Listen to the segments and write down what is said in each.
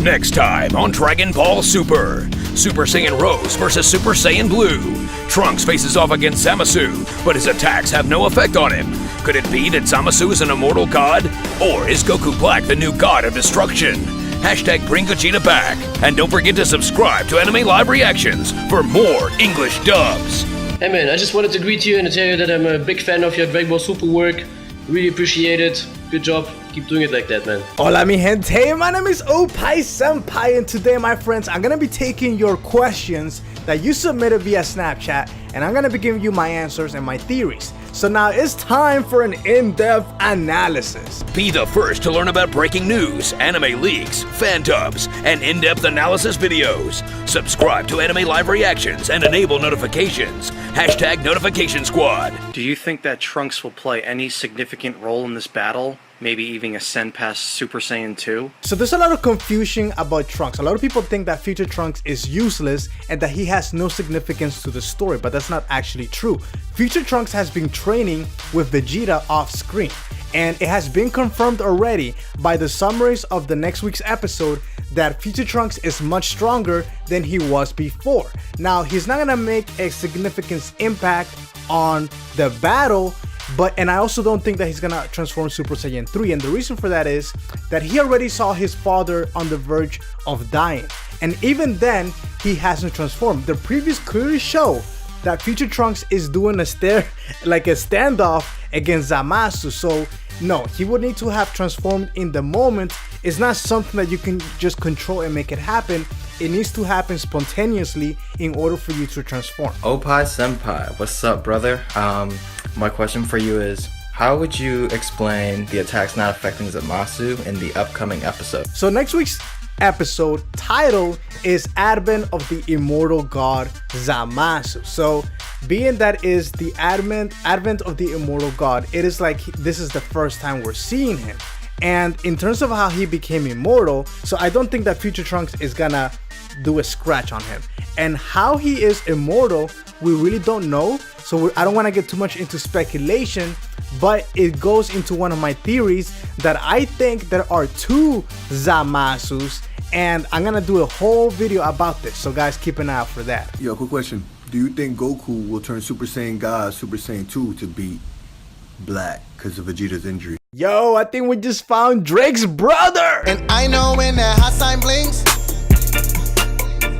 Next time on Dragon Ball Super, Super Saiyan Rose versus Super Saiyan Blue. Trunks faces off against Zamasu, but his attacks have no effect on him. Could it be that Zamasu is an immortal god? Or is Goku Black the new god of destruction? Hashtag bring Vegeta back. And don't forget to subscribe to Anime Live Reactions for more English dubs. Hey man, I just wanted to greet you and tell you that I'm a big fan of your Dragon Ball Super work. Really appreciate it. Good job. Keep doing it like that, man. Hola mi gente, my name is Opai Senpai, and today, my friends, I'm gonna be taking your questions that you submitted via Snapchat, and I'm gonna be giving you my answers and my theories. So now it's time for an in-depth analysis. Be the first to learn about breaking news, anime leaks, fan dubs, and in-depth analysis videos. Subscribe to Anime Live Reactions and enable notifications. Hashtag Notification Squad. Do you think that Trunks will play any significant role in this battle? Maybe even ascend past Super Saiyan 2? So there's a lot of confusion about Trunks. A lot of people think that future Trunks is useless and that he has no significance to the story, but that's not actually true. Future Trunks has been training with Vegeta off screen, and it has been confirmed already by the summaries of the next week's episode that Future Trunks is much stronger than he was before. Now, he's not gonna make a significant impact on the battle, and I also don't think that he's gonna transform Super Saiyan 3, and the reason for that is that he already saw his father on the verge of dying, and even then he hasn't transformed. The previews clearly show that Future Trunks is doing a standoff against Zamasu, so no, he would need to have transformed in the moment. It's not something that you can just control and make it happen. It needs to happen spontaneously in order for you to transform. Opai Senpai, what's up, brother? My question for you is, how would you explain the attacks not affecting Zamasu in the upcoming episode? So next week's episode title is Advent of the Immortal God Zamasu. So being that is the advent of the Immortal God, it is like this is the first time we're seeing him. And in terms of how he became immortal, so I don't think that Future Trunks is gonna do a scratch on him. And how he is immortal, we really don't know. So I don't want to get too much into speculation, but it goes into one of my theories that I think there are two Zamasus, and I'm gonna do a whole video about this. So guys, keep an eye out for that. Yo, quick question. Do you think Goku will turn Super Saiyan God, Super Saiyan 2 to beat Black because of Vegeta's injury? Yo, I think we just found Drake's brother! And I know when that hot sign blinks,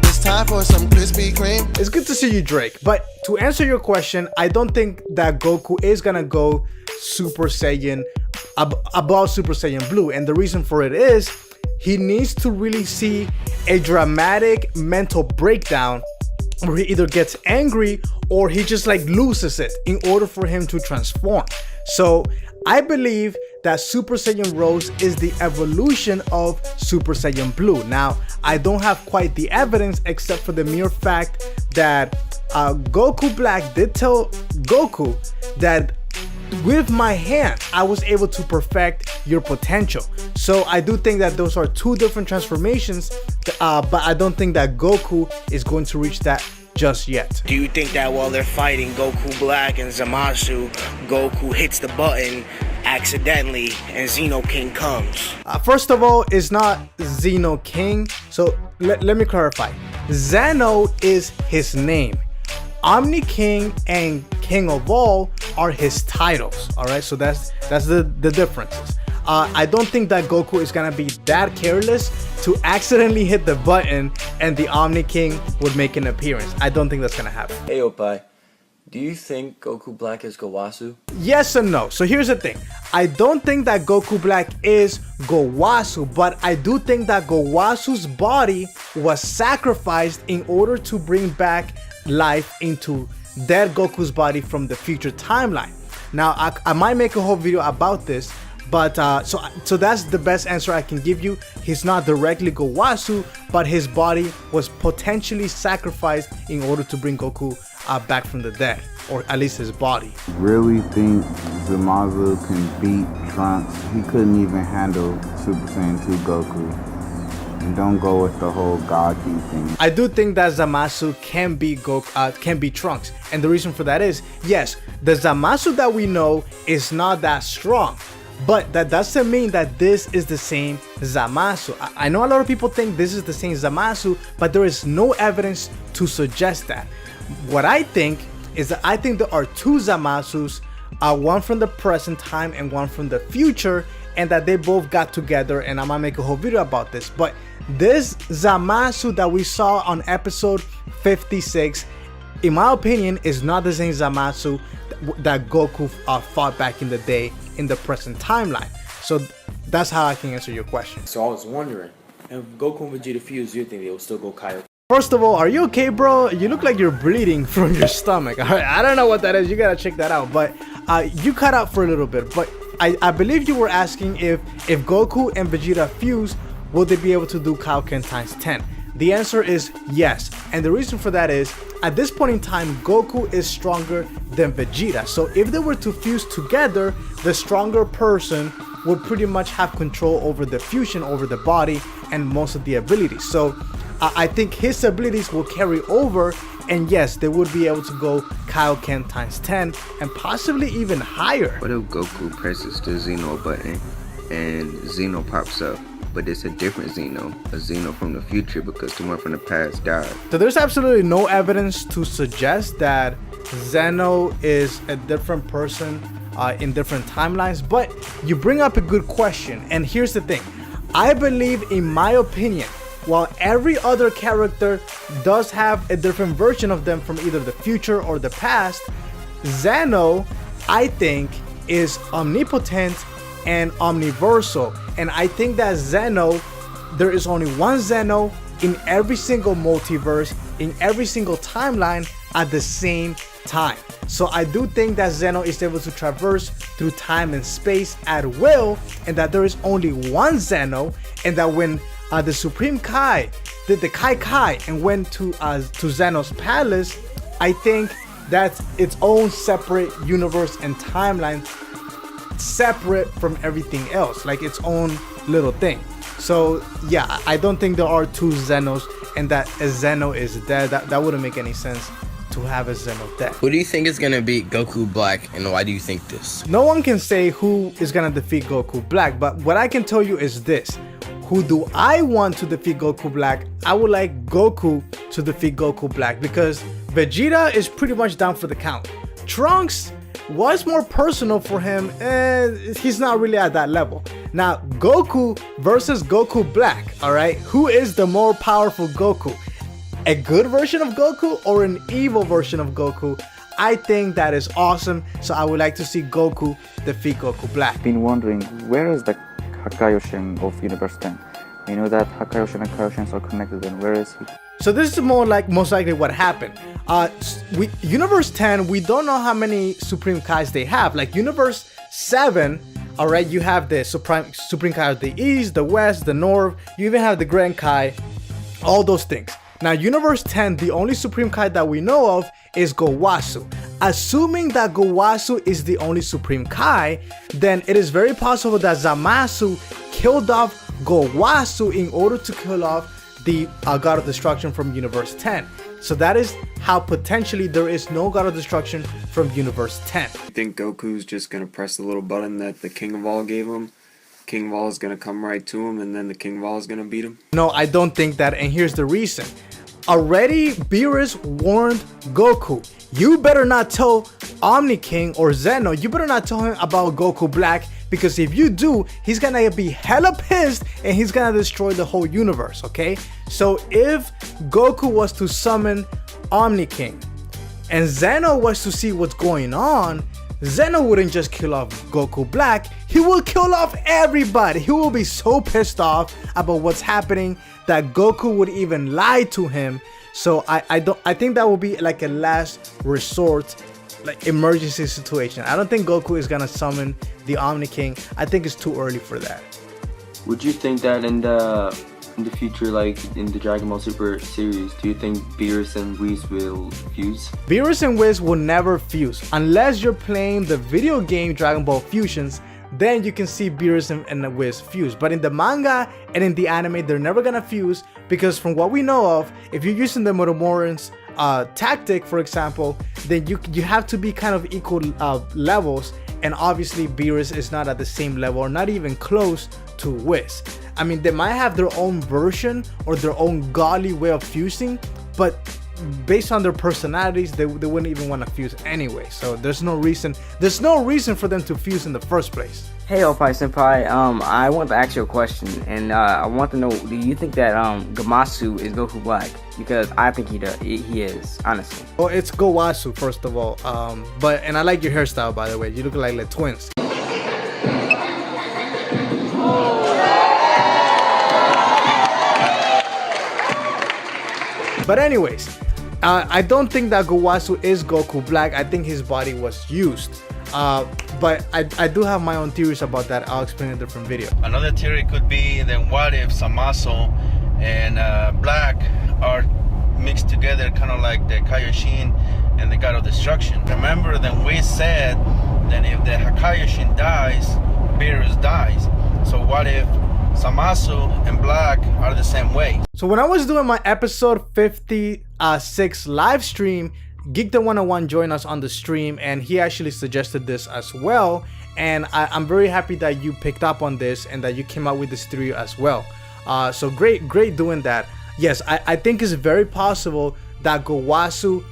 it's time for some Krispy Kreme. It's good to see you, Drake. But to answer your question, I don't think that Goku is gonna go Super Saiyan above Super Saiyan Blue. And the reason for it is he needs to really see a dramatic mental breakdown where he either gets angry or he just like loses it in order for him to transform. So I believe that Super Saiyan Rose is the evolution of Super Saiyan Blue. Now, I don't have quite the evidence except for the mere fact that Goku Black did tell Goku that with my hand, I was able to perfect your potential. So I do think that those are two different transformations, but I don't think that Goku is going to reach that just yet. Do you think that while they're fighting Goku Black and Zamasu, Goku hits the button accidentally and Zeno King comes? First of all, it's not Zeno King. So let me clarify. Zeno is his name. Omni-King and King of All are his titles. All right, so that's the differences. I don't think that Goku is gonna be that careless to accidentally hit the button and the Omni-King would make an appearance. I don't think that's gonna happen. Hey Opai, do you think Goku Black is Gowasu? Yes and no. So here's the thing. I don't think that Goku Black is Gowasu, but I do think that Gowasu's body was sacrificed in order to bring back life into dead Goku's body from the future timeline. Now, I might make a whole video about this, but so that's the best answer I can give you. He's not directly Gowasu, but his body was potentially sacrificed in order to bring Goku back from the dead, or at least his body. Really think Zamasu can beat Trunks? He couldn't even handle Super Saiyan 2 Goku. And don't go with the whole God King thing. I do think that Zamasu can be Trunks, and the reason for that is, yes, the Zamasu that we know is not that strong, but that doesn't mean that this is the same Zamasu. I know a lot of people think this is the same Zamasu, but there is no evidence to suggest that. What I think is that I think there are two Zamasus, one from the present time and one from the future, and that they both got together, and I'm gonna make a whole video about this. But this Zamasu that we saw on episode 56, in my opinion, is not the same Zamasu that Goku fought back in the day in the present timeline. So that's how I can answer your question. So I was wondering, if Goku and Vegeta fuse, do you think they will still go Kaioken? First of all, are you okay, bro? You look like you're bleeding from your stomach. All right, I don't know what that is. You gotta check that out. But you cut out for a little bit. But I believe you were asking if Goku and Vegeta fuse, will they be able to do Kaioken times 10? The answer is yes. And the reason for that is, at this point in time, Goku is stronger than Vegeta. So if they were to fuse together, the stronger person would pretty much have control over the fusion, over the body, and most of the abilities. So I think his abilities will carry over, and yes, they would be able to go Kaioken times 10 and possibly even higher. What if Goku presses the Zeno button and Zeno pops up? But it's a different Zeno, a Zeno from the future, because the one from the past died. So there's absolutely no evidence to suggest that Zeno is a different person in different timelines, but you bring up a good question. And here's the thing, I believe, in my opinion, while every other character does have a different version of them from either the future or the past, Zeno, I think, is omnipotent and omniversal. And I think that Zeno, there is only one Zeno in every single multiverse, in every single timeline at the same time. So I do think that Zeno is able to traverse through time and space at will, and that there is only one Zeno, and that when the Supreme Kai did the Kai and went to Zeno's palace, I think that's its own separate universe and timeline, separate from everything else, like its own little thing. So yeah, I don't think there are two Zenos, and that a Zeno is dead. That wouldn't make any sense to have a Zeno dead. Who do you think is gonna beat Goku Black, and why do you think this? No one can say who is gonna defeat Goku Black, but what I can tell you is this: who do I want to defeat Goku Black? I would like Goku to defeat Goku Black, because Vegeta is pretty much down for the count. Trunks was more personal for him, and he's not really at that level. Now, Goku versus Goku Black, all right? Who is the more powerful Goku? A good version of Goku or an evil version of Goku? I think that is awesome, so I would like to see Goku defeat Goku Black. Been wondering, where is the Hakaioshin of Universe 10? You know that Hakaioshin and Kaioshin are connected, and where is he? So this is more like most likely what happened. Universe 10, we don't know how many Supreme Kais they have. Like Universe 7, all right, you have the Supreme Kai of the East, the West, the North. You even have the Grand Kai, all those things. Now, Universe 10, the only Supreme Kai that we know of is Gowasu. Assuming that Gowasu is the only Supreme Kai, then it is very possible that Zamasu killed off Gowasu in order to kill off the God of Destruction from Universe 10. So that is how potentially there is no God of Destruction from Universe 10. I think Goku's just going to press the little button that the King of All gave him. King of All is going to come right to him, and then the King of All is going to beat him. No, I don't think that, and here's the reason. Already, Beerus warned Goku, you better not tell Omni-King or Zeno, you better not tell him about Goku Black, because if you do, he's gonna be hella pissed and he's gonna destroy the whole universe, okay? So if Goku was to summon Omni-King and Zeno was to see what's going on, Zeno wouldn't just kill off Goku Black, he will kill off everybody. He will be so pissed off about what's happening that Goku would even lie to him. So I think that will be like a last resort, like emergency situation. I don't think Goku is gonna summon the Omni-King. I think it's too early for that. Would you think that in the future, like in the Dragon Ball Super series, do you think Beerus and Whis will fuse? Beerus and Whis will never fuse unless you're playing the video game Dragon Ball Fusions. Then you can see Beerus and Whis fuse. But in the manga and in the anime, they're never gonna fuse, because from what we know of, if you're using the Motomoran's tactic, for example, then you have to be kind of equal levels, and obviously Beerus is not at the same level or not even close to Whis. I mean, they might have their own version or their own godly way of fusing, but based on their personalities, they wouldn't even want to fuse anyway. So there's no reason for them to fuse in the first place. Hey Opie Senpai, I want to ask you a question, and I want to know, do you think that Zamasu is Goku Black? Because I think he is, honestly. Well, it's Gowasu first of all, and I like your hairstyle, by the way. You look like the twins. But anyways, I don't think that Gowasu is Goku Black. I think his body was used. But I do have my own theories about that. I'll explain in a different video. Another theory could be, then what if Zamasu and Black are mixed together, kind of like the Kaioshin and the God of Destruction? Remember that we said that if the Kaioshin dies, Beerus dies. So what if Zamasu and Black are the same way? So when I was doing my episode 56 live stream, Geek the 101 joined us on the stream, and he actually suggested this as well, and I'm very happy that you picked up on this and that you came out with this theory as well. So great doing that. Yes, I think it's very possible that Zamasu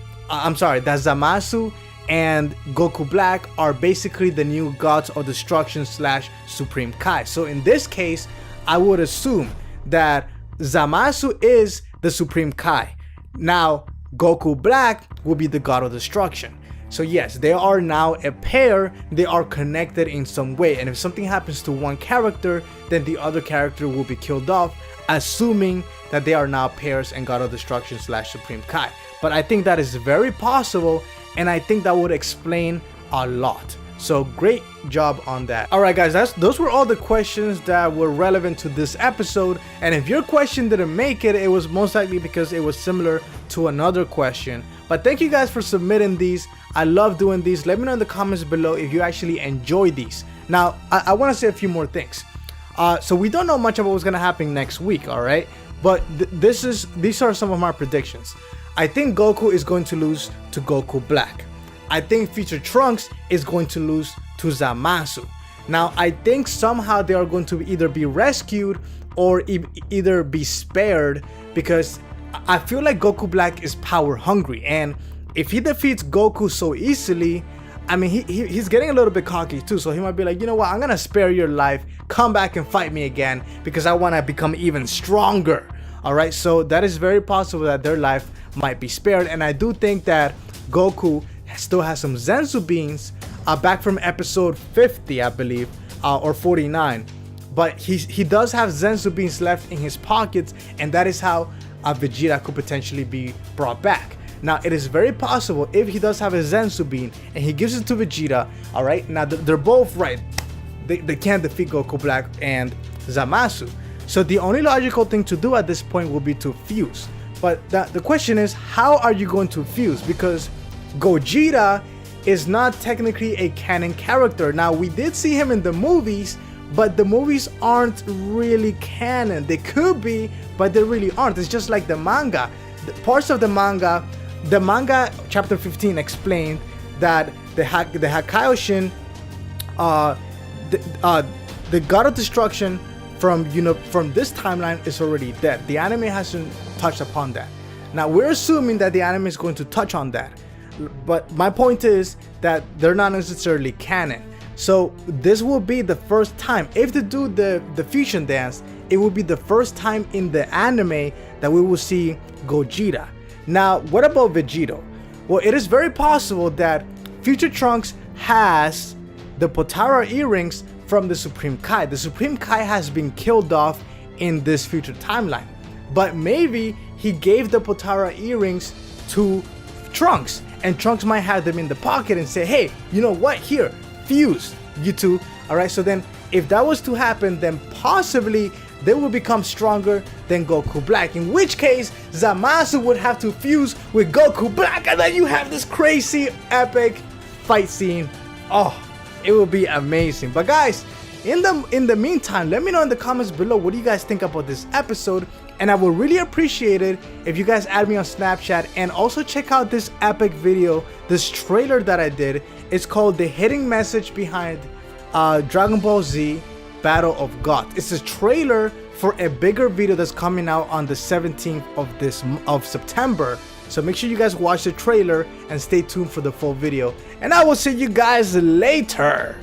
and Goku Black are basically the new gods of destruction / Supreme Kai. So in this case, I would assume that Zamasu is the Supreme Kai. Now Goku Black will be the God of destruction. So yes, they are now a pair. They are connected in some way, and if something happens to one character, then the other character will be killed off, assuming that they are now pairs and God of destruction / Supreme Kai. But I think that is very possible, and I think that would explain a lot. So great job on that. Alright guys, those were all the questions that were relevant to this episode, and if your question didn't make it, it was most likely because it was similar to another question. But thank you guys for submitting these. I love doing these. Let me know in the comments below if you actually enjoy these. Now I want to say a few more things. So we don't know much about what's gonna happen next week, alright? But these are some of my predictions. I think Goku is going to lose to Goku Black. I think Future Trunks is going to lose to Zamasu. Now, I think somehow they are going to either be rescued or either be spared, because I feel like Goku Black is power hungry, and if he defeats Goku so easily, I mean, he's getting a little bit cocky too, so he might be like, you know what, I'm gonna spare your life, come back and fight me again, because I want to become even stronger. Alright, so that is very possible that their life might be spared, and I do think that Goku still has some Zensu beans back from episode 50, I believe, or 49, but he does have Zensu beans left in his pockets, and that is how Vegeta could potentially be brought back. Now it is very possible, if he does have a Zensu bean and he gives it to Vegeta, alright, now they're both right, they can't defeat Goku Black and Zamasu, so the only logical thing to do at this point will be to fuse. But the question is, how are you going to fuse? Because Gogeta is not technically a canon character. Now, we did see him in the movies, but the movies aren't really canon. They could be, but they really aren't. It's just like the manga. The parts of the manga chapter 15 explained that the Kaioshin, the God of Destruction from this timeline is already dead. The anime hasn't touched upon that. Now, we're assuming that the anime is going to touch on that. But my point is that they're not necessarily canon. So this will be the first time, if they do the fusion dance, it will be the first time in the anime that we will see Gogeta. Now, what about Vegeta? Well, it is very possible that Future Trunks has the Potara earrings from the Supreme Kai. The Supreme Kai has been killed off in this future timeline, but maybe he gave the Potara earrings to Trunks, and Trunks might have them in the pocket and say, hey, you know what, here, fuse, you two. Alright, so then if that was to happen, then possibly they will become stronger than Goku Black, in which case Zamasu would have to fuse with Goku Black, and then you have this crazy epic fight scene. Oh, it will be amazing. But guys, in the meantime, let me know in the comments below what do you guys think about this episode, And I would really appreciate it if you guys add me on Snapchat, and also check out this epic video, this trailer that I did. It's called The Hidden Message Behind Dragon Ball Z Battle of Gods. It's a trailer for a bigger video that's coming out on the 17th of September. So make sure you guys watch the trailer and stay tuned for the full video. And I will see you guys later.